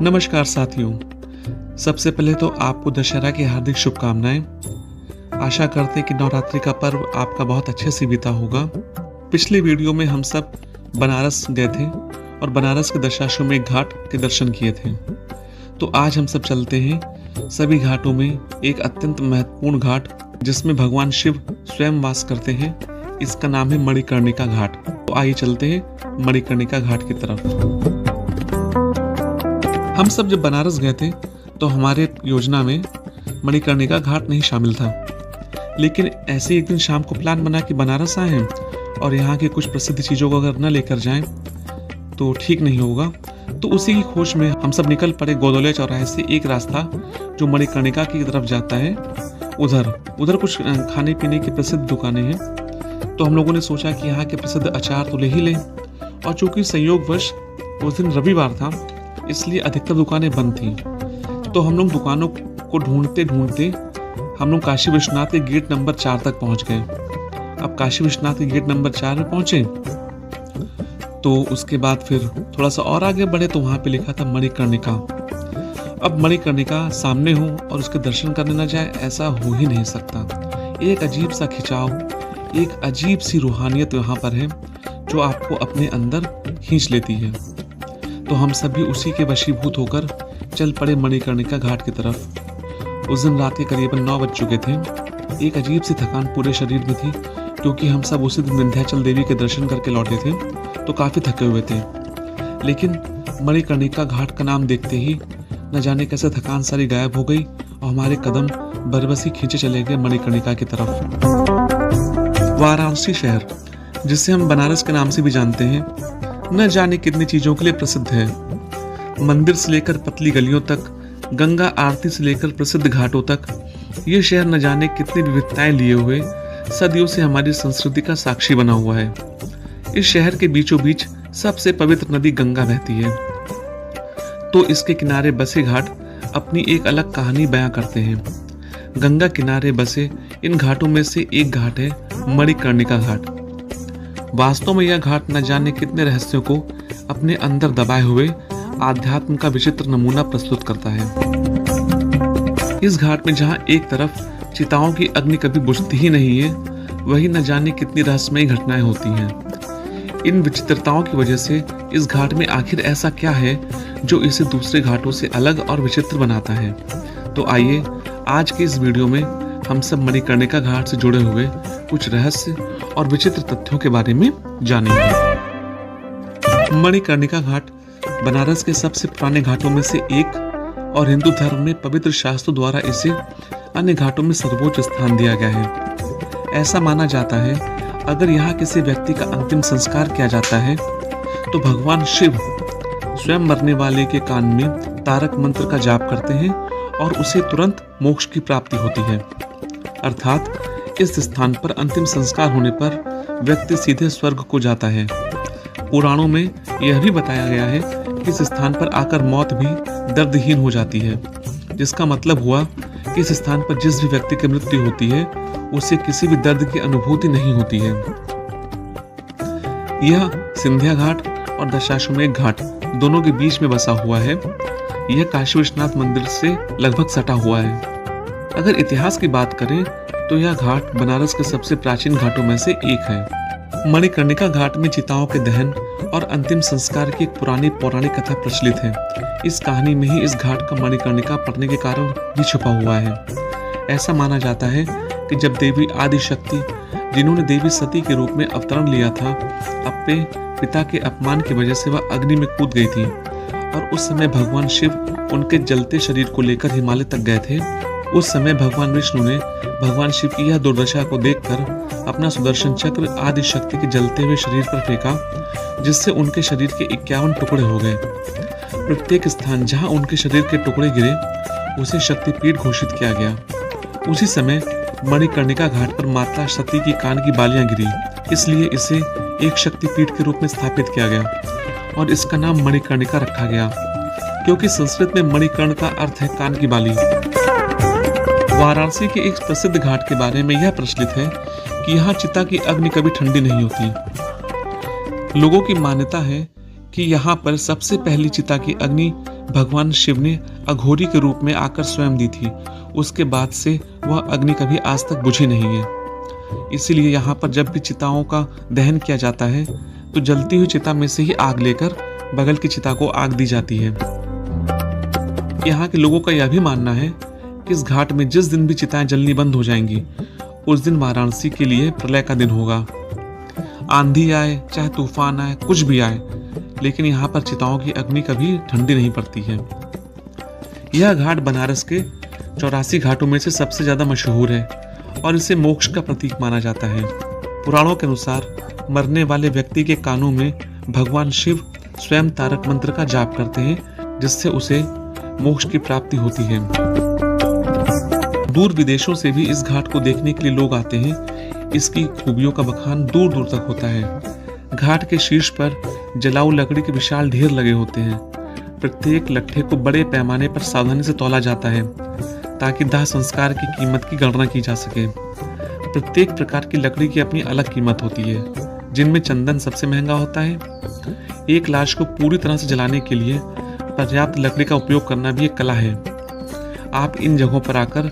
नमस्कार साथियों, सबसे पहले तो आपको दशहरा की हार्दिक शुभकामनाएं। आशा करते हैं कि नवरात्रि का पर्व आपका बहुत अच्छे से बीता होगा। पिछले वीडियो में हम सब बनारस गए थे और बनारस के दशाश्वमेध घाट के दर्शन किए थे। तो आज हम सब चलते हैं सभी घाटों में एक अत्यंत महत्वपूर्ण घाट जिसमें भगवान शिव स्वयं वास करते हैं। इसका नाम है मणिकर्णिका घाट। तो आइए चलते हैं मणिकर्णिका घाट की तरफ। हम सब जब बनारस गए थे तो हमारे योजना में मणिकर्णिका घाट नहीं शामिल था, लेकिन ऐसे एक दिन शाम को प्लान बना कि बनारस आए हैं और यहाँ की कुछ प्रसिद्ध चीज़ों को अगर न लेकर जाएं तो ठीक नहीं होगा। तो उसी की खोज में हम सब निकल पड़े। गोदौलिया चौराहे से एक रास्ता जो मणिकर्णिका की तरफ जाता है, उधर कुछ खाने पीने की प्रसिद्ध दुकानें हैं। तो हम लोगों ने सोचा कि यहाँ के प्रसिद्ध अचार तो ले ही लें, और चूंकि संयोगवश उस दिन रविवार था इसलिए अधिकतर दुकानें बंद थी। तो हम लोग दुकानों को ढूंढते ढूंढते हम लोग काशी विश्वनाथ के गेट नंबर 4 तक पहुंच गए। अब काशी विश्वनाथ के गेट नंबर 4 में पहुंचे तो उसके बाद फिर थोड़ा सा और आगे बढ़े तो वहां पे लिखा था मणिकर्णिका। अब मणिकर्णिका सामने हो और उसके दर्शन करने न जाए, ऐसा हो ही नहीं सकता। एक अजीब सा खिंचाव, एक अजीब सी रूहानियत यहाँ पर है जो आपको अपने अंदर खींच लेती है। तो हम सभी उसी के वशीभूत होकर चल पड़े मणिकर्णिका घाट की तरफ। उस दिन रात के करीबन 9 बज चुके थे। एक अजीब सी थकान पूरे शरीर में थी, क्योंकि हम सब उसी दिन विंध्याचल देवी के दर्शन करके लौटे थे तो काफी थके हुए थे। लेकिन मणिकर्णिका घाट का नाम देखते ही न जाने कैसे थकान सारी गायब हो गई और हमारे कदम बरबसी खींचे चले गए मणिकर्णिका की तरफ। वाराणसी शहर, जिसे हम बनारस के नाम से भी जानते हैं, न जाने कितनी चीजों के लिए प्रसिद्ध है। मंदिर से लेकर पतली गलियों तक, गंगा आरती से लेकर प्रसिद्ध घाटों तक, ये शहर न जाने कितनी विविधताएं लिए हुए सदियों से हमारी संस्कृति का साक्षी बना हुआ है। इस शहर के बीचों बीच सबसे पवित्र नदी गंगा बहती है, तो इसके किनारे बसे घाट अपनी एक अलग कहानी बयां करते हैं। गंगा किनारे बसे इन घाटों में से एक घाट है मणिकर्णिका घाट। वास्तव में यह घाट न जाने कितने रहस्यों को अपने अंदर दबाए हुए आध्यात्म का विचित्र नमूना प्रस्तुत करता है। इस घाट में जहां एक तरफ चिताओं की अग्नि कभी बुझती ही नहीं है, वही न जाने कितनी रहस्यमयी घटनाएं होती हैं। इन विचित्रताओं की वजह से इस घाट में आखिर ऐसा क्या है जो इसे दूसरे घाटों से अलग और विचित्र बनाता है। तो आइए आज के इस वीडियो में हम सब मणिकर्णिका घाट से जुड़े हुए कुछ रहस्य और विचित्र तथ्यों के बारे में जानेंगे। मणिकर्णिका घाट बनारस के सबसे पुराने घाटों में से एक और हिंदू धर्म में पवित्र शास्त्रों द्वारा इसे अन्य घाटों में सर्वोच्च स्थान दिया गया है। ऐसा माना जाता है अगर यहाँ किसी व्यक्ति का अंतिम संस्कार किया जाता है तो भगवान शिव स्वयं मरने वाले के कान में तारक मंत्र का जाप करते हैं और उसे तुरंत मोक्ष की प्राप्ति होती है। अर्थात इस स्थान पर अंतिम संस्कार होने पर व्यक्ति सीधे स्वर्ग को जाता है। पुराणों में यह भी बताया गया है कि इस स्थान पर आकर मौत भी दर्दहीन हो जाती है, जिसका मतलब हुआ कि इस स्थान पर जिस भी व्यक्ति की मृत्यु होती है उसे किसी भी दर्द की अनुभूति नहीं होती है। यह सिंधिया घाट और दशाश्वमेध घाट दोनों के बीच में बसा हुआ है। यह काशी विश्वनाथ मंदिर से लगभग सटा हुआ है। अगर इतिहास की बात करें तो यह घाट बनारस के सबसे प्राचीन घाटों में से एक है। मणिकर्णिका घाट में चिताओं के दहन और अंतिम संस्कार की एक पुरानी पौराणिक कथा प्रचलित है। इस कहानी में ही इस घाट का मणिकर्णिका पड़ने के कारण भी छुपा हुआ है। ऐसा माना जाता है कि जब देवी आदिशक्ति, जिन्होंने देवी सती के रूप में अवतरण लिया था, अपने पिता के अपमान की वजह से वह अग्नि में कूद गई थी और उस समय भगवान शिव उनके जलते शरीर को लेकर हिमालय तक गए थे। उस समय भगवान विष्णु ने भगवान शिव की यह दुर्दशा को देखकर अपना सुदर्शन चक्र आदिशक्ति के जलते हुए शरीर पर फेंका, जिससे उनके शरीर के 51 टुकड़े हो गए। प्रत्येक स्थान जहां उनके शरीर के टुकड़े गिरे उसे शक्तिपीठ घोषित किया गया। उसी समय मणिकर्णिका घाट पर माता सती की कान की बालियां गिरी, इसलिए इसे एक शक्तिपीठ के रूप में स्थापित किया गया और इसका नाम मणिकर्णिका रखा गया, क्योंकि संस्कृत में मणिकर्ण का अर्थ है कान की बाली। वाराणसी के एक प्रसिद्ध घाट के बारे में यह प्रचलित है कि यहाँ चिता की अग्नि कभी ठंडी नहीं होती। लोगों की मान्यता है कि यहाँ पर सबसे पहली चिता की अग्नि भगवान शिव ने अघोरी के रूप में आकर स्वयं दी थी। उसके बाद से वह अग्नि कभी आज तक बुझी नहीं है। इसीलिए यहाँ पर जब भी चिताओं का दहन किया जाता है तो जलती हुई चिता में से ही आग लेकर बगल की चिता को आग दी जाती है। यहाँ के लोगों का यह भी मानना है कि इस घाट में जिस दिन भी चिताएं जलनी बंद हो जाएंगी उस दिन वाराणसी के लिए प्रलय का दिन होगा। आंधी आए चाहे तूफान आए कुछ भी आए, लेकिन यहाँ पर चिताओं की अग्नि कभी ठंडी नहीं पड़ती है। यह घाट बनारस के 84 घाटों में से सबसे ज्यादा मशहूर है और इसे मोक्ष का प्रतीक माना जाता है। पुराणों के अनुसार मरने वाले व्यक्ति के कानों में भगवान शिव स्वयं तारक मंत्र का जाप करते हैं, जिससे उसे मोक्ष की प्राप्ति होती है। दूर विदेशों से भी इस घाट को देखने के लिए लोग आते हैं। इसकी खूबियों का बखान दूर दूर तक होता है। घाट के शीर्ष पर जलाऊ लकड़ी के विशाल ढेर लगे होते हैं। प्रत्येक लट्ठे को बड़े पैमाने पर सावधानी से तौला जाता है ताकि दाह संस्कार की कीमत की गणना की जा सके। प्रत्येक प्रकार की लकड़ी की अपनी अलग कीमत होती है, जिनमें चंदन सबसे महंगा होता है। एक लाश को पूरी तरह से जलाने के लिए पर्याप्त लकड़ी का उपयोग करना भी एक कला है। आप इन जगहों पर आकर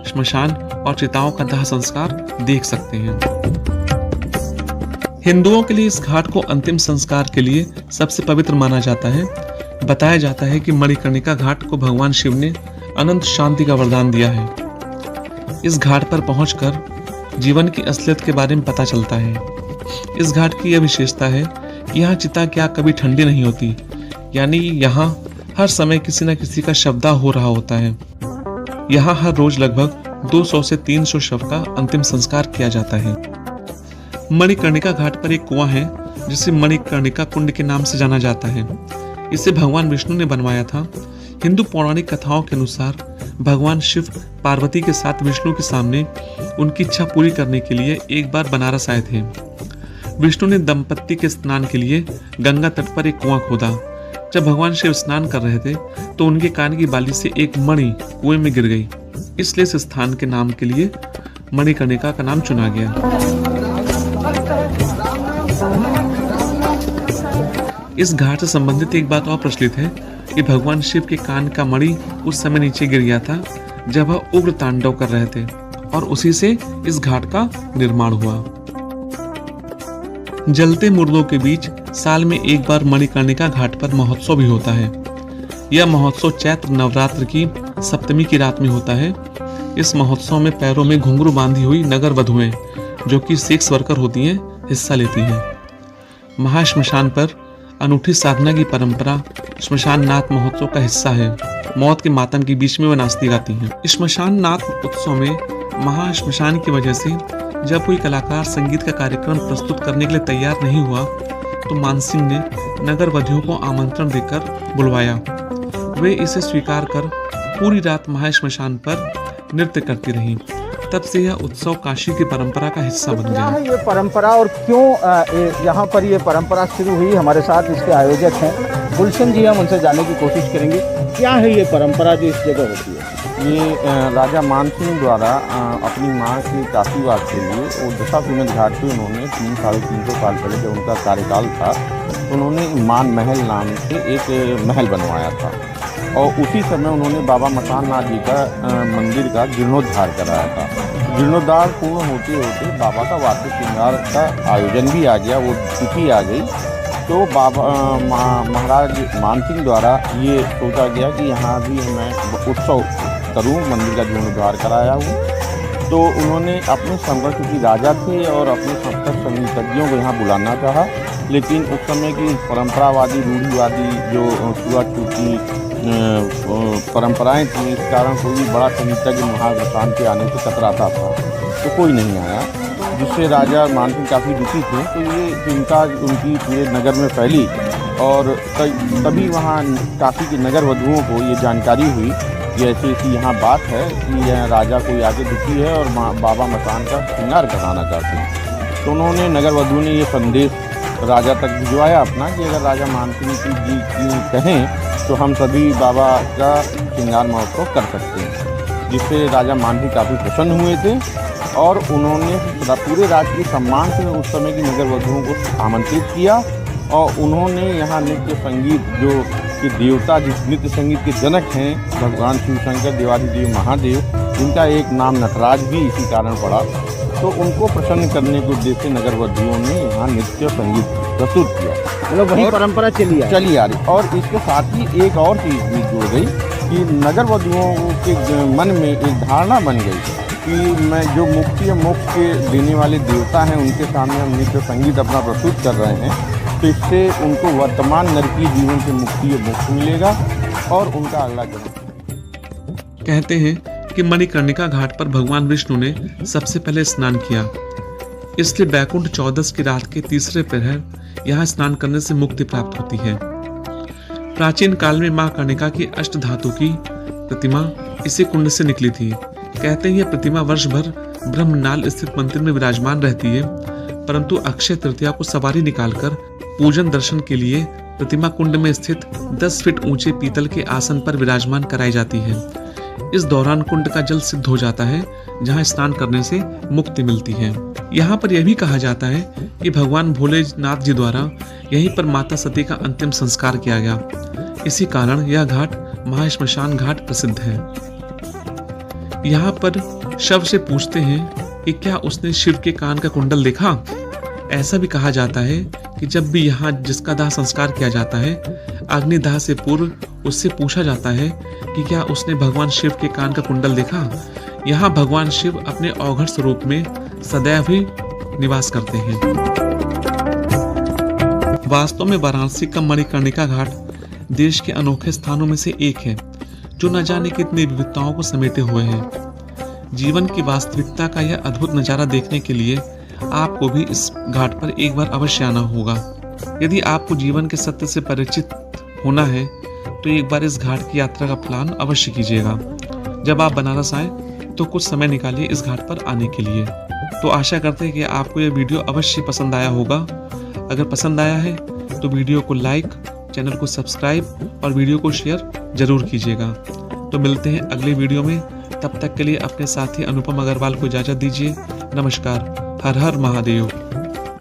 श्मशान और चिताओं का दाह संस्कार देख सकते हैं। हिंदुओं के लिए इस घाट को अंतिम संस्कार के लिए सबसे पवित्र माना जाता है। बताया जाता है कि मणिकर्णिका घाट को भगवान शिव ने अनंत शांति का वरदान दिया है। इस घाट पर पहुंचकर जीवन की असलियत के बारे में पता चलता है। इस घाट की यह विशेषता है कि यहाँ चिता की आग कभी ठंडी नहीं होती, यानी यहाँ हर समय किसी न किसी का शवदाह हो रहा होता है। यहाँ हर रोज लगभग 200 से 300 शव का अंतिम संस्कार किया जाता है। मणिकर्णिका घाट पर एक कुआं है जिसे मणिकर्णिका कुंड के नाम से जाना जाता है। इसे भगवान विष्णु ने बनवाया था। हिंदू पौराणिक कथाओं के अनुसार भगवान शिव पार्वती के साथ विष्णु के सामने उनकी इच्छा पूरी करने के लिए एक बार बनारस आए थे। विष्णु ने दंपत्ति के स्नान के लिए गंगा तट पर एक कुआं खोदा। जब भगवान शिव स्नान कर रहे थे तो उनके कान की बाली से एक मणि कुएं में गिर गई। इसलिए इस स्थान के नाम के लिए मणिकर्णिका का नाम चुना गया। इस घाट से संबंधित एक बात और प्रचलित है कि भगवान शिव के कान का मणि उस समय नीचे गिर गया था जब वह उग्र तांडव कर रहे थे, और उसी से इस घाट का निर्माण हुआ। जलते मुर्दों के बीच साल में एक बार मणिकर्णिका घाट पर महोत्सव भी होता है। यह महोत्सव चैत्र नवरात्र की सप्तमी की रात में होता है। इस महोत्सव में पैरों में घुंघरू बांधी हुई नगर वधुएं, जो कि सेक्स वर्कर होती हैं, हिस्सा लेती हैं। महाश्मशान पर अनूठी साधना की परंपरा श्मशान नाथ महोत्सव का हिस्सा है। मौत के मातम के बीच में वह नाचती गाती हैं। श्मशान नाथ उत्सव में महाश्मशान की वजह से जब कोई कलाकार संगीत का कार्यक्रम प्रस्तुत करने के लिए तैयार नहीं हुआ तो मानसिंह ने नगर वधुओं को आमंत्रण देकर बुलवाया। वे इसे स्वीकार कर पूरी रात महाश्मशान पर नृत्य करती रहीं। तब से यह उत्सव काशी की परंपरा का हिस्सा बन गया। ये परंपरा और क्यों यहाँ पर ये परंपरा शुरू हुई? हमारे साथ इसके आयोजक हैं गुलशन जी, हम उनसे जानने की कोशिश करेंगे क्या है ये परंपरा जो इस जगह होती है। ये राजा मानसिंह द्वारा अपनी माँ के काशीवास के लिए वो दशाश्वमेध घाट पे उन्होंने 300-350 साल पहले जब उनका कार्यकाल था तो उन्होंने मान महल नाम से एक महल बनवाया था, और उसी समय उन्होंने बाबा मसान नाथ जी का मंदिर का जीर्णोद्धार कराया था। जीर्णोद्धार पूर्ण होते होते बाबा का वार्षिक श्रृंगार का आयोजन भी आ गया, वो तिथि आ गई। तो बाबा महाराज मानसिंह द्वारा ये सोचा गया कि यहाँ भी मैं उत्सव करूँ, मंदिर का जीर्णोद्धार कराया हूँ। तो उन्होंने अपने संपर्क, क्योंकि राजा थे और अपने संगीतज्ञों को यहाँ बुलाना चाहा, लेकिन उस समय की परंपरावादी रूढ़िवादी जो छुआ-छूती परंपराएं थी, इस कारण कोई भी बड़ा संगीतज्ञ महाप्रस्थान के आने से कतराता था, तो कोई नहीं आया, जिससे राजा मानसिंह काफ़ी दुखी थे। तो ये चिंता उनकी पूरे नगर में फैली और तभी वहाँ काशी के नगर वधुओं को ये जानकारी हुई कि ऐसी यहाँ बात है कि यह राजा कोई आगे दुखी है और बाबा मसान का श्रृंगार कराना चाहते हैं। तो उन्होंने नगर वधु ने ये संदेश राजा तक भिजवाया अपना कि अगर राजा मानसिंह जी कहें तो हम सभी बाबा का श्रृंगार महोत्सव कर सकते हैं, जिससे राजा मानसिंह काफ़ी प्रसन्न हुए थे और उन्होंने पूरे राजकीय सम्मान से उस समय की नगर वधुओं को आमंत्रित किया और उन्होंने यहाँ नृत्य संगीत जो के देवता, जिस नृत्य संगीत के जनक हैं भगवान शिव शंकर देवाधिदेव महादेव, जिनका एक नाम नटराज भी इसी कारण पड़ा, तो उनको प्रसन्न करने के उद्देश्य से नगरवासियों ने यहाँ नृत्य संगीत प्रस्तुत किया। मतलब वही परंपरा चली आ रही। और इसके साथ ही एक और चीज़ भी जुड़ गई कि नगरवासियों के मन में एक धारणा बन गई कि मैं जो मुक्ति मोक्ष के देने वाले देवता हैं उनके सामने हम नृत्य संगीत अपना प्रस्तुत कर रहे हैं, तो इससे उनको वर्तमान नरकीय जीवन से मुक्ति और मोक्ष मिलेगा और उनका अगला जन्म। कहते हैं कि मणिकर्णिका घाट पर भगवान विष्णु ने सबसे पहले स्नान किया, इसलिए बैकुंठ चौदस की रात के तीसरे प्रहर यहाँ स्नान करने से मुक्ति प्राप्त होती है। प्राचीन काल में मां कर्णिका की अष्ट धातु की प्रतिमा इसी कुंड से निकली थी। कहते हैं यह प्रतिमा वर्ष भर ब्रह्मनाल स्थित मंदिर में विराजमान रहती है, परंतु अक्षय तृतीया को सवारी निकालकर पूजन दर्शन के लिए प्रतिमा कुंड में स्थित 10 फीट ऊंचे पीतल के आसन पर विराजमान कराई जाती है। इस दौरान कुंड का जल सिद्ध हो जाता है, जहां स्नान करने से मुक्ति मिलती है। यहाँ पर यह भी कहा जाता है कि भगवान भोलेनाथ जी द्वारा यहीं पर माता सती का अंतिम संस्कार किया गया। इसी कारण यह घाट महाश्मशान घाट प्रसिद्ध है। यहाँ पर शव से पूछते हैं कि क्या उसने शिव के कान का कुंडल देखा। ऐसा भी कहा जाता है कि जब भी यहाँ जिसका दाह संस्कार किया जाता है, अग्निदाह से पूर्व उससे पूछा जाता है कि क्या उसने भगवान शिव के कान का कुंडल देखा। यहाँ भगवान शिव अपने औघड़ स्वरूप में सदैव ही निवास करते हैं। वास्तव में वाराणसी का मणिकर्णिका घाट देश के अनोखे स्थानों में से एक है, जो न जाने कितनी विविधताओं को समेटे हुए है। जीवन की वास्तविकता का यह अद्भुत नजारा देखने के लिए आपको भी इस घाट पर एक बार अवश्य आना होगा। यदि आपको जीवन के सत्य से परिचित होना है तो एक बार इस घाट की यात्रा का प्लान अवश्य कीजिएगा। जब आप बनारस आए तो कुछ समय निकालिए इस घाट पर आने के लिए। तो आशा करते हैं कि आपको यह वीडियो अवश्य पसंद आया होगा। अगर पसंद आया है तो वीडियो को लाइक, चैनल को सब्सक्राइब और वीडियो को शेयर जरूर कीजिएगा। तो मिलते हैं अगले वीडियो में, तब तक के लिए अपने साथी अनुपम अग्रवाल को इजाजत दीजिए। नमस्कार। हर हर महादेव।